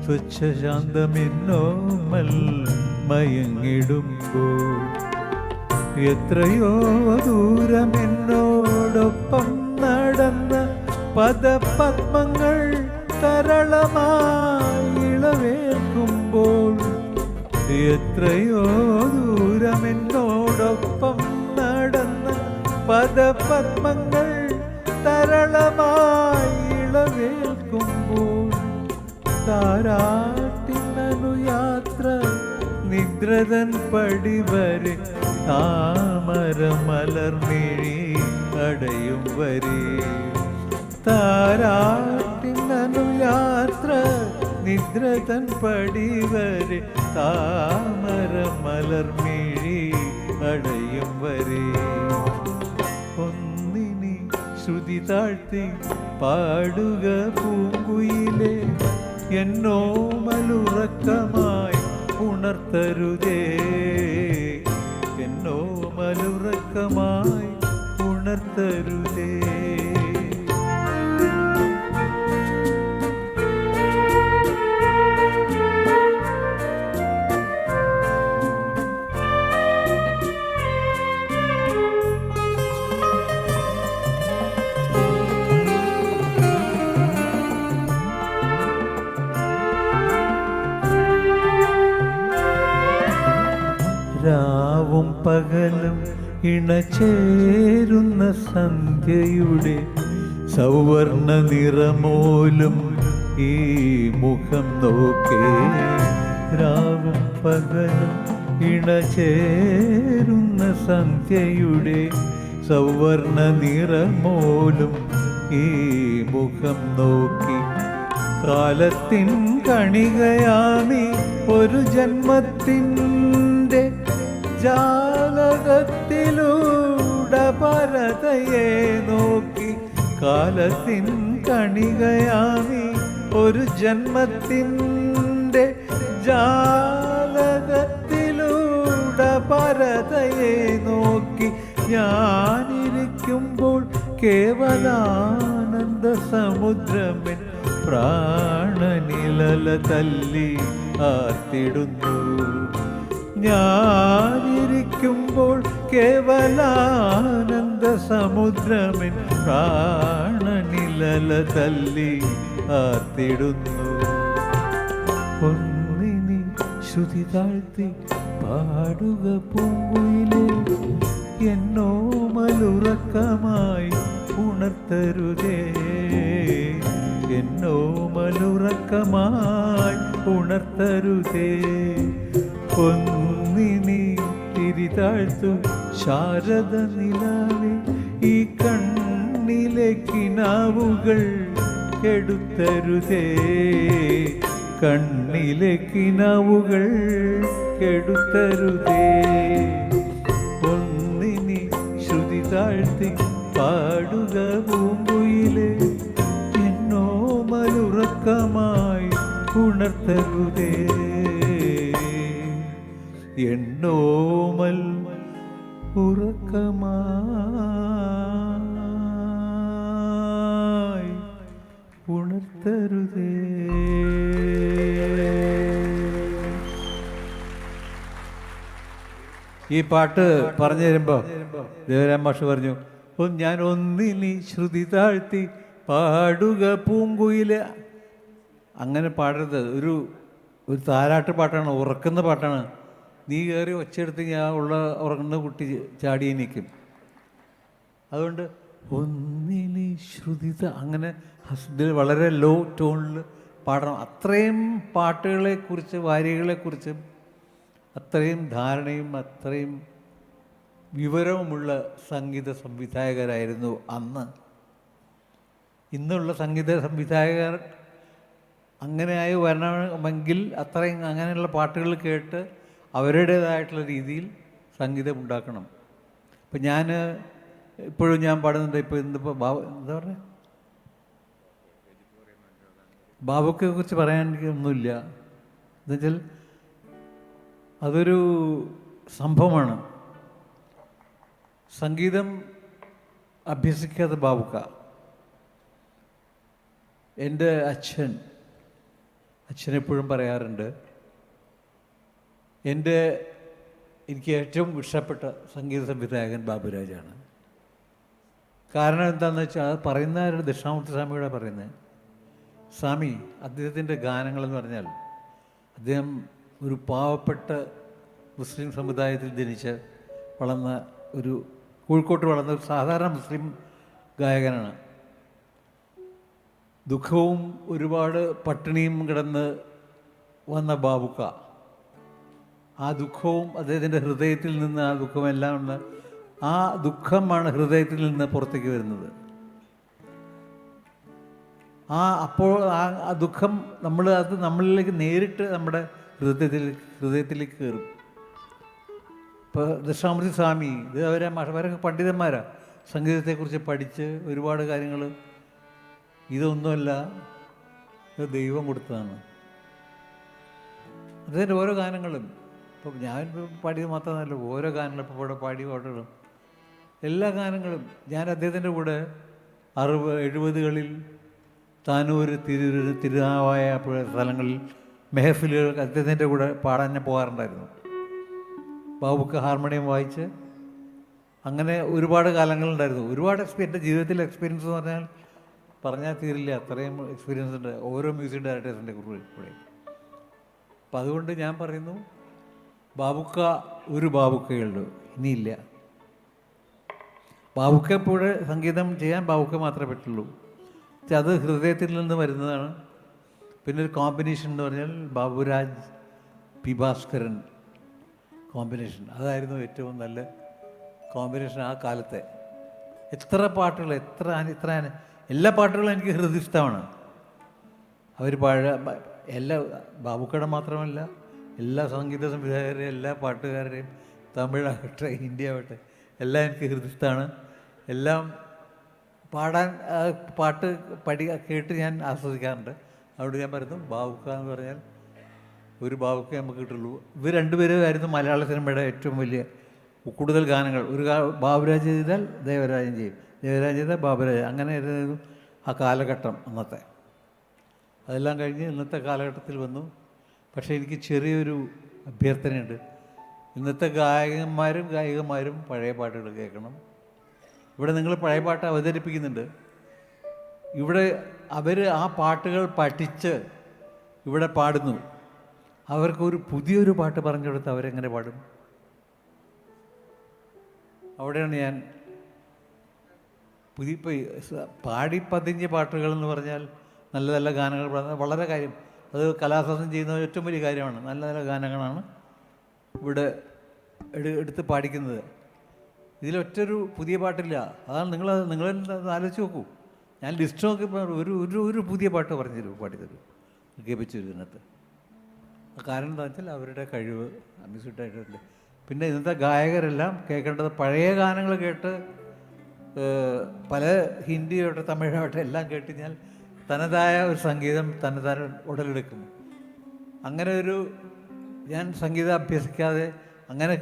സ്വച്ഛശാന്തമിന്നോമൽ മയങ്ങിടുമ്പോൾ. എത്രയോ ദൂരമെന്നോടൊപ്പം നടന്ന പദപത്മങ്ങൾ തരളമായി ഇളവേൽക്കുമ്പോൾ. എത്രയോ ദൂരമെന്നോടൊപ്പം നടന്ന പദപത്മങ്ങൾ തരളമായി ഇളവേൽക്കുമ്പോൾ. താരാട്ടിനു യാത്ര നിദ്രതൻ പടിവരെ, താമര മലർമിഴി അടയും വരെ. താരാട്ടിനു യാത്ര നിദ്രതൻ പടിവരെ, താമര മലർമിഴി അടയും വരെ. ഒന്നിനി ശ്രുതി താഴ്ത്തി പാടുക പൂങ്കുയിലേ, എന്നോ മലുറക്കമായി ഉണർത്തരുതേ, എന്നോ മലുറക്കമായി ഉണർത്തരുതേ. രാവും പകലും ഇണചേരുന്ന സന്ധ്യയുടെ സൗവർണ നിറമോലും ഈ മുഖം നോക്കേ, രാവും പകലും ഇണചേരുന്ന സന്ധ്യയുടെ സൗവർണ നിറമോലും ഈ മുഖം നോക്കി, കാലത്തിൻ കണികയാമി ഒരു ജന്മത്തിൻ്റെ ജാലകത്തിലൂടെ പരതയെ നോക്കി, കാലത്തിൻ കണികയാമി ഒരു ജന്മത്തിൻ്റെ ജാലകത്തിലൂടെ പരതയെ നോക്കി, ഞാനിരിക്കുമ്പോൾ കേവലാനന്ദ സമുദ്രമെൻ പ്രാണനിലല തല്ലി ആർത്തിടുന്നു. ഞാനിരിക്കുമ്പോൾ കേവലാനന്ദ സമുദ്രമെൻ പ്രാണനിലല തല്ലി ആർത്തിടുന്നു. ഒന്നിനി ശ്രുതി താഴ്ത്തി പാടുക പൂങ്കുയിലേ, എന്നോ മലുറക്കമായി ഉണർത്തരുതേ, എന്നോ മലുറക്കമായി ഉണർത്തരുതേ. ഒന്നിനി തിരിതാഴ്ത്തു ശാരദ നിലാവേ, ഈ കണ്ണിലെ കിനാവുകൾ കെടുത്തരുതേ, കണ്ണിലെ കിനാവുകൾ കെടുത്തരുതേ. ഒന്നിനി ശ്രുതി താഴ്ത്തി പാടുക പൂങ്കുയിലേ, എന്നോ മലുറക്കമായി ഉണർത്തരുതേ, എന്നോമൽ ഉറക്കമായി ഉണർത്തരുതേ. ഈ പാട്ട് പറഞ്ഞു തരുമ്പോൾ ദേവരാം മാഷ് പറഞ്ഞു, ഞാൻ ഒന്നിനി ശ്രുതി താഴ്ത്തി പാടുക പൂങ്കുയില്. അങ്ങനെ പാടരുത്. ഒരു താരാട്ട് പാട്ടാണ്, ഉറക്കുന്ന പാട്ടാണ്. നീ കയറി ഒച്ചയെടുത്ത് ഞാൻ ഉറങ്ങുന്ന കുട്ടി ചാടി നിൽക്കും. അതുകൊണ്ട് ഒന്നിനി ശ്രുതി അങ്ങനെ ഇതിൽ വളരെ ലോ ടോണിൽ പാടണം. അത്രയും പാട്ടുകളെക്കുറിച്ച് വാരികളെക്കുറിച്ചും അത്രയും ധാരണയും അത്രയും വിവരവുമുള്ള സംഗീത സംവിധായകരായിരുന്നു അന്ന്. ഇന്നുള്ള സംഗീത സംവിധായകർ അങ്ങനെയായി വരണമെങ്കിൽ അത്രയും അങ്ങനെയുള്ള പാട്ടുകൾ കേട്ട് അവരുടേതായിട്ടുള്ള രീതിയിൽ സംഗീതം ഉണ്ടാക്കണം. ഇപ്പം ഞാൻ ഇപ്പോഴും ഞാൻ പാടുന്നുണ്ട്. ഇപ്പോൾ ഇന്നിപ്പോൾ എന്താ പറയുക, ബാബുക്കയെ കുറിച്ച് പറയാൻ എനിക്ക് ഒന്നുമില്ല. എന്നുവെച്ചാൽ അതൊരു സംഭവമാണ്. സംഗീതം അഭ്യസിക്കാത്ത ബാബുക്ക. എൻ്റെ അച്ഛനെപ്പോഴും പറയാറുണ്ട്, എനിക്ക് ഏറ്റവും ഇഷ്ടപ്പെട്ട സംഗീത സംവിധായകൻ ബാബുരാജാണ്. കാരണം എന്താണെന്ന് വെച്ചാൽ അത് പറയുന്ന ദക്ഷിണാമൂർത്തി സ്വാമിയുടെ പറയുന്നത്, സ്വാമി അദ്ദേഹത്തിൻ്റെ ഗാനങ്ങളെന്ന് പറഞ്ഞാൽ അദ്ദേഹം ഒരു പാവപ്പെട്ട മുസ്ലിം സമുദായത്തിൽ ജനിച്ച് വളർന്ന ഒരു കോഴിക്കോട്ട് വളർന്ന ഒരു സാധാരണ മുസ്ലിം ഗായകനാണ്. ദുഃഖവും ഒരുപാട് പട്ടിണിയും കിടന്ന് വന്ന ബാബുക്ക, ആ ദുഃഖവും അദ്ദേഹത്തിൻ്റെ ഹൃദയത്തിൽ നിന്ന് ആ ദുഃഖമെല്ലാം ഉണ്ട്. ആ ദുഃഖമാണ് ഹൃദയത്തിൽ നിന്ന് പുറത്തേക്ക് വരുന്നത്. അപ്പോൾ ആ ദുഃഖം അത് നമ്മളിലേക്ക് നേരിട്ട് നമ്മുടെ ഹൃദയത്തിലേക്ക് കയറും. ഇപ്പോൾ ദക്ഷിണാമൂർത്തി സ്വാമി ഇത് അവരൊക്കെ പണ്ഡിതന്മാരാണ്, സംഗീതത്തെക്കുറിച്ച് പഠിച്ച് ഒരുപാട് കാര്യങ്ങൾ. ഇതൊന്നുമല്ല, ഇത് ദൈവം കൊടുത്തതാണ്. അദ്ദേഹത്തിൻ്റെ ഓരോ ഗാനങ്ങളും ഇപ്പം ഞാൻ പാടിയത് മാത്രമല്ല, ഓരോ ഗാനങ്ങളും ഇപ്പോൾ ഇവിടെ പാടിയ പാട്ടുകളും എല്ലാ ഗാനങ്ങളും ഞാൻ അദ്ദേഹത്തിൻ്റെ കൂടെ 60-70കളിൽ താനൂർ, തിരൂർ, തിരുനാവായ സ്ഥലങ്ങളിൽ മെഹഫിലുകൾ അദ്ദേഹത്തിൻ്റെ കൂടെ പാടാൻ ഞാൻ പോകാറുണ്ടായിരുന്നു. ബാബുക്ക് ഹാർമോണിയം വായിച്ച് അങ്ങനെ ഒരുപാട് കാലങ്ങളുണ്ടായിരുന്നു. ഒരുപാട് എൻ്റെ ജീവിതത്തിലെ എക്സ്പീരിയൻസ് എന്ന് പറഞ്ഞാൽ തീരില്ല, അത്രയും എക്സ്പീരിയൻസ് ഉണ്ട് ഓരോ മ്യൂസിക് ഡയറക്ടേഴ്സിൻ്റെ കൂടെ. അപ്പം അതുകൊണ്ട് ഞാൻ പറയുന്നു, ബാബുക്ക ഒരു ബാബുക്കയുള്ളൂ, ഇനിയില്ല. ബാബുക്ക ഇപ്പോൾ സംഗീതം ചെയ്യാൻ ബാബുക്ക മാത്രമേ പറ്റുള്ളൂ. അത് ഹൃദയത്തിൽ നിന്ന് വരുന്നതാണ്. പിന്നെ ഒരു കോമ്പിനേഷൻ എന്ന് പറഞ്ഞാൽ ബാബുരാജ് പി ഭാസ്കരൻ കോമ്പിനേഷൻ, അതായിരുന്നു ഏറ്റവും നല്ല കോമ്പിനേഷൻ ആ കാലത്തെ. എത്ര പാട്ടുകൾ, ഇത്ര എല്ലാ പാട്ടുകളും എനിക്ക് ഹൃദയസ്ഥമാണ്. അവർ എല്ലാ ബാബുക്കട മാത്രമല്ല, എല്ലാ സംഗീത സംവിധായകരെയും എല്ലാ പാട്ടുകാരുടെയും, തമിഴാകട്ടെ ഹിന്ദി ആവട്ടെ, എല്ലാം എനിക്ക് ഹൃദയസ്ഥമാണ്. എല്ലാം പാടാൻ പാട്ട് കേട്ട് ഞാൻ ആസ്വദിക്കാറുണ്ട്. അതുകൊണ്ട് ഞാൻ പറയുന്നു, ബാബുക്ക എന്ന് പറഞ്ഞാൽ ഒരു ബാബുക്ക നമുക്ക് കിട്ടുള്ളൂ. ഇവർ രണ്ടുപേരുമായിരുന്നു മലയാള സിനിമയുടെ ഏറ്റവും വലിയ കൂടുതൽ ഗാനങ്ങൾ. ബാബുരാജ് ചെയ്താൽ ദേവരാജൻ ചെയ്യും, ദേവരാജൻ ചെയ്താൽ ബാബുരാജ്, അങ്ങനെ ആയിരുന്നു ആ കാലഘട്ടം അന്നത്തെ. അതെല്ലാം കഴിഞ്ഞ് ഇന്നത്തെ കാലഘട്ടത്തിൽ വന്നു. പക്ഷേ എനിക്ക് ചെറിയൊരു അഭ്യർത്ഥനയുണ്ട്. ഇന്നത്തെ ഗായികമാരും പഴയ പാട്ടുകൾ കേൾക്കണം. ഇവിടെ നിങ്ങൾ പഴയ പാട്ട് അവതരിപ്പിക്കുന്നുണ്ട്. ഇവിടെ അവർ ആ പാട്ടുകൾ പഠിച്ച് ഇവിടെ പാടുന്നു. അവർക്കൊരു പുതിയൊരു പാട്ട് പറഞ്ഞു കൊടുത്ത് അവരെങ്ങനെ പാടും? അവിടെയാണ് ഞാൻ പാടി പതിഞ്ഞ പാട്ടുകൾ എന്ന് പറഞ്ഞാൽ നല്ല നല്ല ഗാനങ്ങൾ വളരെ കാര്യം. അത് കലാസാധനം ചെയ്യുന്ന ഏറ്റവും വലിയ കാര്യമാണ്. നല്ല നല്ല ഗാനങ്ങളാണ് ഇവിടെ എടുത്ത് പാടിക്കുന്നത്. ഇതിലൊറ്റൊരു പുതിയ പാട്ടില്ല. അതാണ് നിങ്ങൾ ആലോചിച്ച് നോക്കൂ. ഞാൻ ലിസ്റ്റ് നോക്കിയപ്പോൾ ഒരു പുതിയ പാട്ട് പറഞ്ഞു പാടിത്തരൂ, കേൾപ്പിച്ചു ഇതിനകത്ത്. കാരണം എന്താ വെച്ചാൽ അവരുടെ കഴിവ് അമ്യൂസിഡായിട്ടുണ്ട്. പിന്നെ ഇന്നത്തെ ഗായകരെല്ലാം കേൾക്കേണ്ടത് പഴയ ഗാനങ്ങൾ കേട്ട്, പല ഹിന്ദിയോട്ടെ തമിഴോട്ടെ എല്ലാം കേട്ടുകഴിഞ്ഞാൽ തനതായ ഒരു സംഗീതം തനതായ ഉടലെടുക്കും. അങ്ങനെ ഞാൻ സംഗീതം അഭ്യസിക്കാതെ അങ്ങനെ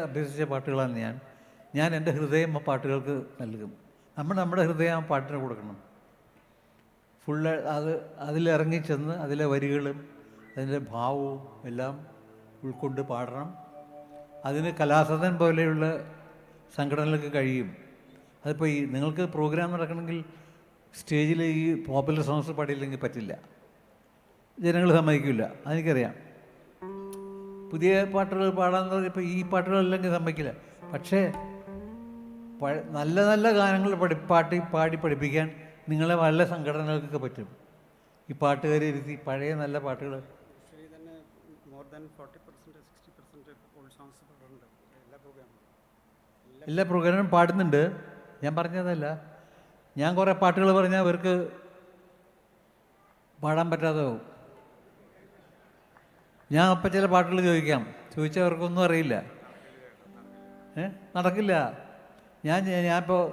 അഭ്യസിച്ച പാട്ടുകളാണ് ഞാൻ എൻ്റെ ഹൃദയം ആ പാട്ടുകൾക്ക് നൽകും. നമ്മുടെ ഹൃദയം ആ പാട്ടിന് കൊടുക്കണം. ഫുള്ള് അതിലിറങ്ങിച്ചെന്ന് അതിലെ വരികളും അതിൻ്റെ ഭാവവും എല്ലാം ഉൾക്കൊണ്ട് പാടണം. അതിന് കലാസദൻ പോലെയുള്ള സംഘടനകൾക്ക് കഴിയും. അതിപ്പോൾ നിങ്ങൾക്ക് പ്രോഗ്രാം നടക്കണമെങ്കിൽ സ്റ്റേജിൽ ഈ പോപ്പുലർ സോങ്സ് പാടിയില്ലെങ്കിൽ പറ്റില്ല, ജനങ്ങൾ സമ്മതിക്കില്ല. അതെനിക്കറിയാം. പുതിയ പാട്ടുകൾ പാടാൻ പറഞ്ഞപ്പോൾ ഈ പാട്ടുകളല്ലെങ്കിൽ സമ്മതിക്കില്ല. പക്ഷേ നല്ല നല്ല ഗാനങ്ങൾ പാടി പഠിപ്പിക്കാൻ നിങ്ങളെ നല്ല സംഘടനകൾക്കൊക്കെ പറ്റും. ഈ പാട്ടുകാരെ ഇരുത്തി പഴയ നല്ല പാട്ടുകൾ എല്ലാ പ്രോഗ്രാമും പാടുന്നുണ്ട്. ഞാൻ പറഞ്ഞതല്ല, ഞാൻ കുറേ പാട്ടുകൾ പറഞ്ഞാൽ അവർക്ക് പാടാൻ പറ്റാതെ പോകും. ഞാൻ അപ്പം ചില പാട്ടുകൾ ചോദിച്ചാൽ അവർക്കൊന്നും അറിയില്ല, നടക്കില്ല. ഞാനിപ്പോൾ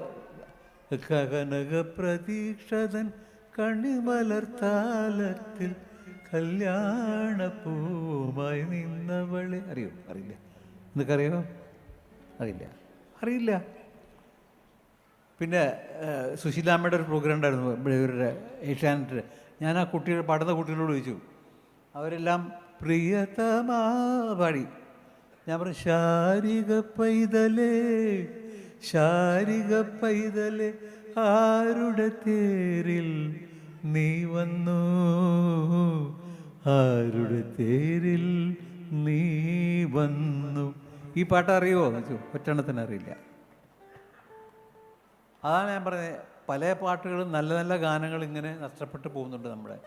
കനക പ്രതീക്ഷതൻ കണിമലർത്താലത്തിൽ കല്യാണപ്പൂമായി നിന്നവളെ അറിയില്ല. നിനക്കറിയോ? അറിയില്ല. പിന്നെ സുശീലാമ്മയുടെ ഒരു പ്രോഗ്രാം ഉണ്ടായിരുന്നു ഇവരുടെ ഏഷ്യാനെറ്റിൽ. ഞാൻ ആ പാടുന്ന കുട്ടികളോട് ചോദിച്ചു. അവരെല്ലാം പ്രിയതമാ പാടി. ഞാൻ പറഞ്ഞു, ശാരിക പൈതലേ ആരുടെ തേരിൽ നീ വന്നു, ആരുടെ തേരിൽ നീ വന്നു. ഈ പാട്ട് അറിയുമോ എന്ന് വെച്ചു. ഒറ്റെണ്ണത്തിന് അറിയില്ല. അതാണ് ഞാൻ പറഞ്ഞത്, പല പാട്ടുകളും നല്ല നല്ല ഗാനങ്ങൾ ഇങ്ങനെ നഷ്ടപ്പെട്ടു പോകുന്നുണ്ട് നമ്മുടെ.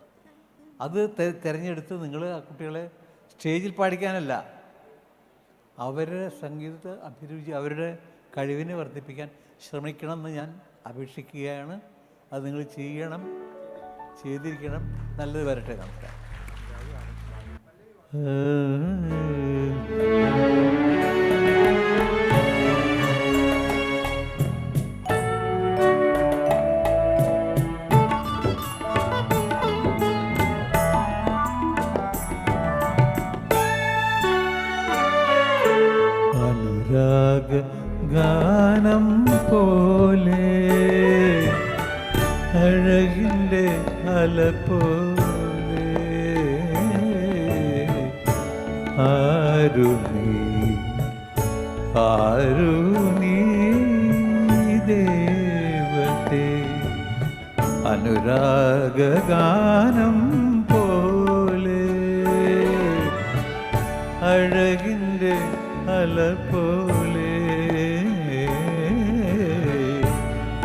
അത് തിരഞ്ഞെടുത്ത് നിങ്ങൾ ആ കുട്ടികളെ സ്റ്റേജിൽ പാടിക്കാനല്ല, അവരുടെ സംഗീത അഭിരുചി, അവരുടെ കഴിവിനെ വർദ്ധിപ്പിക്കാൻ ശ്രമിക്കണമെന്ന് ഞാൻ അപേക്ഷിക്കുകയാണ്. അത് നിങ്ങൾ ചെയ്തിരിക്കണം. നല്ലത് വരട്ടെ. നമസ്കാരം. ഗാനം പോലെ അഴകിൻ്റെ അല പോലെ ആരു നീ ദേവതേ. അനുരാഗാനം പോലെ അഴകിൻ്റെ അല പോലെ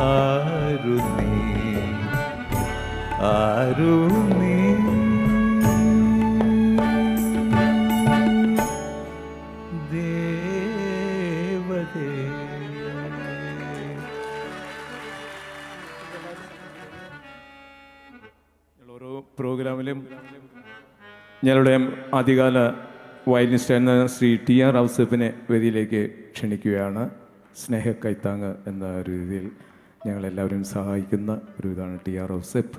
ആരു നീ ആരു നീ ദേവതേ. ഓരോ പ്രോഗ്രാമിലും ഞങ്ങളുടെ ആദ്യകാല വയലിനിസ്റ്റായിരുന്ന ശ്രീ TR ഔസേപ്പിനെ വേദിയിലേക്ക് ക്ഷണിക്കുകയാണ്. സ്നേഹ കൈത്താങ് എന്ന രീതിയിൽ ഞങ്ങളെല്ലാവരും സഹായിക്കുന്ന ഒരു ഇതാണ് TR ഔസേപ്പ്.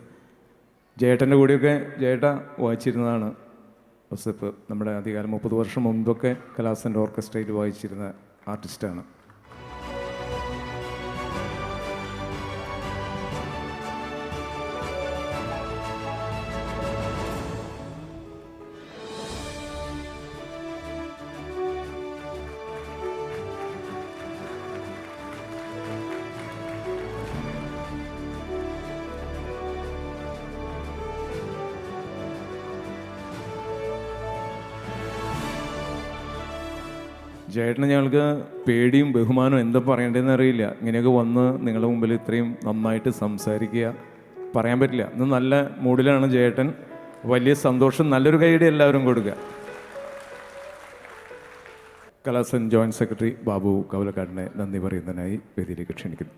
ജയേട്ടൻ്റെ കൂടെയൊക്കെ ജയേട്ട വായിച്ചിരുന്നതാണ് ഔസേപ്പ്. നമ്മുടെ ആദ്യകാലം 30 വർഷം മുമ്പൊക്കെ കലാസൻ്റെ ഓർക്കസ്ട്രയിൽ വായിച്ചിരുന്ന ആർട്ടിസ്റ്റാണ്. ജയേട്ടന് ഞങ്ങൾക്ക് പേടിയും ബഹുമാനവും എന്താ പറയേണ്ടതെന്ന് അറിയില്ല. ഇങ്ങനെയൊക്കെ വന്ന് നിങ്ങളുടെ മുമ്പിൽ ഇത്രയും നന്നായിട്ട് സംസാരിക്കുക പറയാൻ പറ്റില്ല. ഇന്ന് നല്ല മൂഡിലാണ് ജയേട്ടൻ. വലിയ സന്തോഷം. നല്ലൊരു കൈയ്യടി എല്ലാവരും കൊടുക്കുക. കലാസൻ ജോയിൻറ്റ് സെക്രട്ടറി ബാബു കവലക്കാടിനെ നന്ദി പറയുന്നതിനായി വേദിയിലേക്ക് ക്ഷണിക്കുന്നു.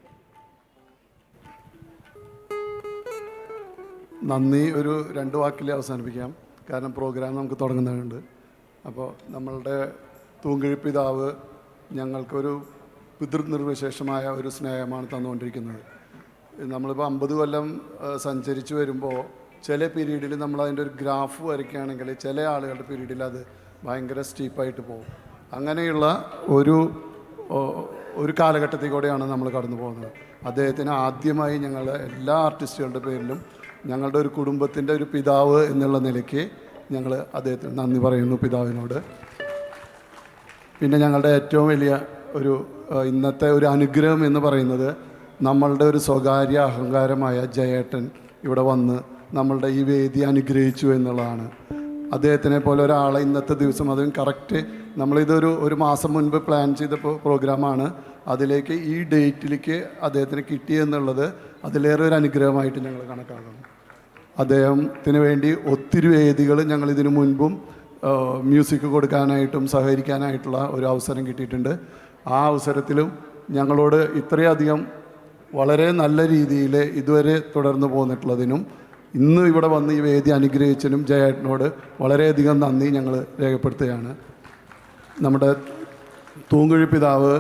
നന്ദി ഒരു 2 വാക്കിൽ അവസാനിപ്പിക്കാം. കാരണം പ്രോഗ്രാം നമുക്ക് തുടങ്ങുന്നുണ്ട്. അപ്പോൾ നമ്മളുടെ തൂങ്കിഴി പിതാവ് ഞങ്ങൾക്കൊരു പിതൃനിർവിശേഷമായ ഒരു സ്നേഹമാണ് തന്നുകൊണ്ടിരിക്കുന്നത്. നമ്മളിപ്പോൾ 50 കൊല്ലം സഞ്ചരിച്ച് വരുമ്പോൾ ചില പീരീഡിൽ നമ്മളതിൻ്റെ ഒരു ഗ്രാഫ് വരയ്ക്കുകയാണെങ്കിൽ ചില ആളുകളുടെ പീരീഡിൽ അത് ഭയങ്കര സ്റ്റീപ്പായിട്ട് പോകും. അങ്ങനെയുള്ള ഒരു കാലഘട്ടത്തിൽ കൂടെയാണ് നമ്മൾ കടന്നു പോകുന്നത്. അദ്ദേഹത്തിന് ആദ്യമായി ഞങ്ങളുടെ എല്ലാ ആർട്ടിസ്റ്റുകളുടെ പേരിലും ഞങ്ങളുടെ ഒരു കുടുംബത്തിൻ്റെ ഒരു പിതാവ് എന്നുള്ള നിലയ്ക്ക് ഞങ്ങൾ അദ്ദേഹത്തിന് നന്ദി പറയുന്നു, പിതാവിനോട്. പിന്നെ ഞങ്ങളുടെ ഏറ്റവും വലിയ ഒരു ഇന്നത്തെ ഒരു അനുഗ്രഹം എന്ന് പറയുന്നത് നമ്മളുടെ ഒരു സ്വകാര്യ അഹങ്കാരമായ ജയേട്ടൻ ഇവിടെ വന്ന് നമ്മളുടെ ഈ വേദി അനുഗ്രഹിച്ചു എന്നുള്ളതാണ്. അദ്ദേഹത്തിനെ പോലെ ഒരാളെ ഇന്നത്തെ ദിവസം, അതും കറക്റ്റ് നമ്മളിതൊരു മാസം മുൻപ് പ്ലാൻ ചെയ്ത പ്രോഗ്രാമാണ്. അതിലേക്ക് ഈ ഡേറ്റിലേക്ക് അദ്ദേഹത്തിന് കിട്ടിയെന്നുള്ളത് അതിലേറെ ഒരു അനുഗ്രഹമായിട്ട് ഞങ്ങൾ കണക്കാക്കുന്നു. അദ്ദേഹത്തിന് വേണ്ടി ഒത്തിരി വേദികൾ ഞങ്ങളിതിനു മുൻപും മ്യൂസിക് കൊടുക്കാനായിട്ടും സഹകരിക്കാനായിട്ടുള്ള ഒരു അവസരം കിട്ടിയിട്ടുണ്ട്. ആ അവസരത്തിലും ഞങ്ങളോട് ഇത്രയധികം വളരെ നല്ല രീതിയിൽ ഇതുവരെ തുടർന്നു പോന്നിട്ടുള്ളതിനും ഇന്ന് ഇവിടെ വന്ന് ഈ വേദി അനുഗ്രഹിച്ചതിനും ജയേട്ടനോട് വളരെയധികം നന്ദി ഞങ്ങൾ രേഖപ്പെടുത്തുകയാണ്. നമ്മുടെ തൂങ്കുഴി പിതാവ്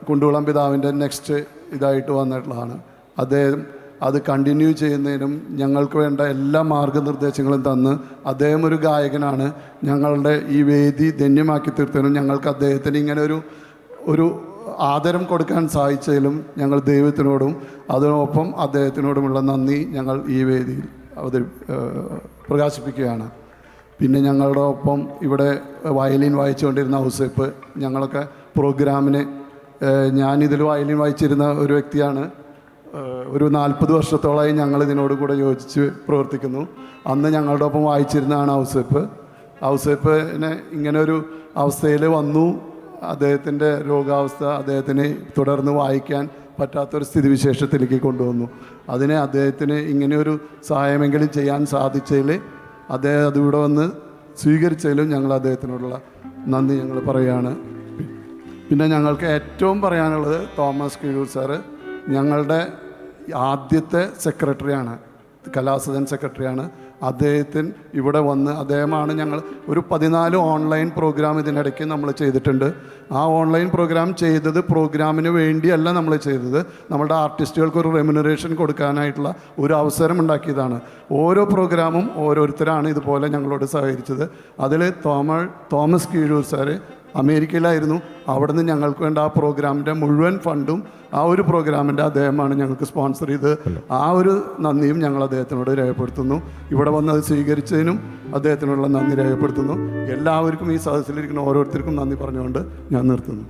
കുണ്ടുകുളം പിതാവിൻ്റെ നെക്സ്റ്റ് ഇതായിട്ട് വന്നിട്ടുള്ളതാണ്. അദ്ദേഹം അത് കണ്ടിന്യൂ ചെയ്യുന്നതിനും ഞങ്ങൾക്ക് വേണ്ട എല്ലാ മാർഗനിർദ്ദേശങ്ങളും തന്ന് അദ്ദേഹം ഒരു ഗായകനാണ്. ഞങ്ങളുടെ ഈ വേദി ധന്യമാക്കി തീർത്തതിനും ഞങ്ങൾക്ക് അദ്ദേഹത്തിന് ഇങ്ങനെ ഒരു ആദരം കൊടുക്കാൻ സാധിച്ചതിലും ഞങ്ങൾ ദൈവത്തിനോടും അതിനൊപ്പം അദ്ദേഹത്തിനോടുമുള്ള നന്ദി ഞങ്ങൾ ഈ വേദിയിൽ പ്രകാശിപ്പിക്കുകയാണ്. പിന്നെ ഞങ്ങളുടെ ഒപ്പം ഇവിടെ വയലിൻ വായിച്ചുകൊണ്ടിരുന്ന ഔസേപ്പ്, ഞങ്ങളൊക്കെ പ്രോഗ്രാമിന് ഞാനിതിൽ വയലിൻ വായിച്ചിരുന്ന ഒരു വ്യക്തിയാണ്. ഒരു 40 വർഷത്തോളമായി ഞങ്ങൾ ഇതിനോട് കൂടെ യോജിച്ച് പ്രവർത്തിക്കുന്നു. അന്ന് ഞങ്ങളുടെ ഒപ്പം വായിച്ചിരുന്നതാണ് ഔസേപ്പിനെ ഇങ്ങനൊരു അവസ്ഥയിൽ വന്നു. അദ്ദേഹത്തിൻ്റെ രോഗാവസ്ഥ അദ്ദേഹത്തിന് തുടർന്ന് വായിക്കാൻ പറ്റാത്തൊരു സ്ഥിതിവിശേഷത്തിലേക്ക് കൊണ്ടുവന്നു. അതിനെ അദ്ദേഹത്തിന് ഇങ്ങനെയൊരു സഹായമെങ്കിലും ചെയ്യാൻ സാധിച്ചതിൽ അദ്ദേഹം അതിവിടെ വന്ന് സ്വീകരിച്ചതിലും ഞങ്ങൾ അദ്ദേഹത്തിനോടുള്ള നന്ദി ഞങ്ങൾ പറയുകയാണ്. പിന്നെ ഞങ്ങൾക്ക് ഏറ്റവും പറയാനുള്ളത് തോമസ് കീഴൂർ സാറ് ഞങ്ങളുടെ ആദ്യത്തെ സെക്രട്ടറിയാണ്, കലാസദൻ സെക്രട്ടറിയാണ്. അദ്ദേഹത്തിന് ഇവിടെ വന്ന് അദ്ദേഹമാണ് ഞങ്ങൾ ഒരു 14 ഓൺലൈൻ പ്രോഗ്രാം ഇതിനിടയ്ക്ക് നമ്മൾ ചെയ്തിട്ടുണ്ട്. ആ ഓൺലൈൻ പ്രോഗ്രാം ചെയ്തത് പ്രോഗ്രാമിന് വേണ്ടിയല്ല നമ്മൾ ചെയ്തത്, നമ്മളുടെ ആർട്ടിസ്റ്റുകൾക്ക് ഒരു റെമ്യൂണറേഷൻ കൊടുക്കാനായിട്ടുള്ള ഒരു അവസരം ഉണ്ടാക്കിയതാണ്. ഓരോ പ്രോഗ്രാമും ഓരോരുത്തരാണ് ഇതുപോലെ ഞങ്ങളോട് സഹകരിച്ചത്. അതിൽ തോമസ് കീഴൂർ സാറ് അമേരിക്കയിലായിരുന്നു. അവിടെ നിന്ന് ഞങ്ങൾക്ക് വേണ്ട ആ പ്രോഗ്രാമിൻ്റെ മുഴുവൻ ഫണ്ടും ആ ഒരു പ്രോഗ്രാമിൻ്റെ അദ്ദേഹമാണ് ഞങ്ങൾക്ക് സ്പോൺസർ ചെയ്തത്. ആ ഒരു നന്ദിയും ഞങ്ങൾ അദ്ദേഹത്തിനോട് രേഖപ്പെടുത്തുന്നു. ഇവിടെ വന്ന് അത് സ്വീകരിച്ചതിനും അദ്ദേഹത്തിനുള്ള നന്ദി രേഖപ്പെടുത്തുന്നു. എല്ലാവർക്കും ഈ സദസ്സിലിരിക്കുന്ന ഓരോരുത്തർക്കും നന്ദി പറഞ്ഞുകൊണ്ട് ഞാൻ നിർത്തുന്നു.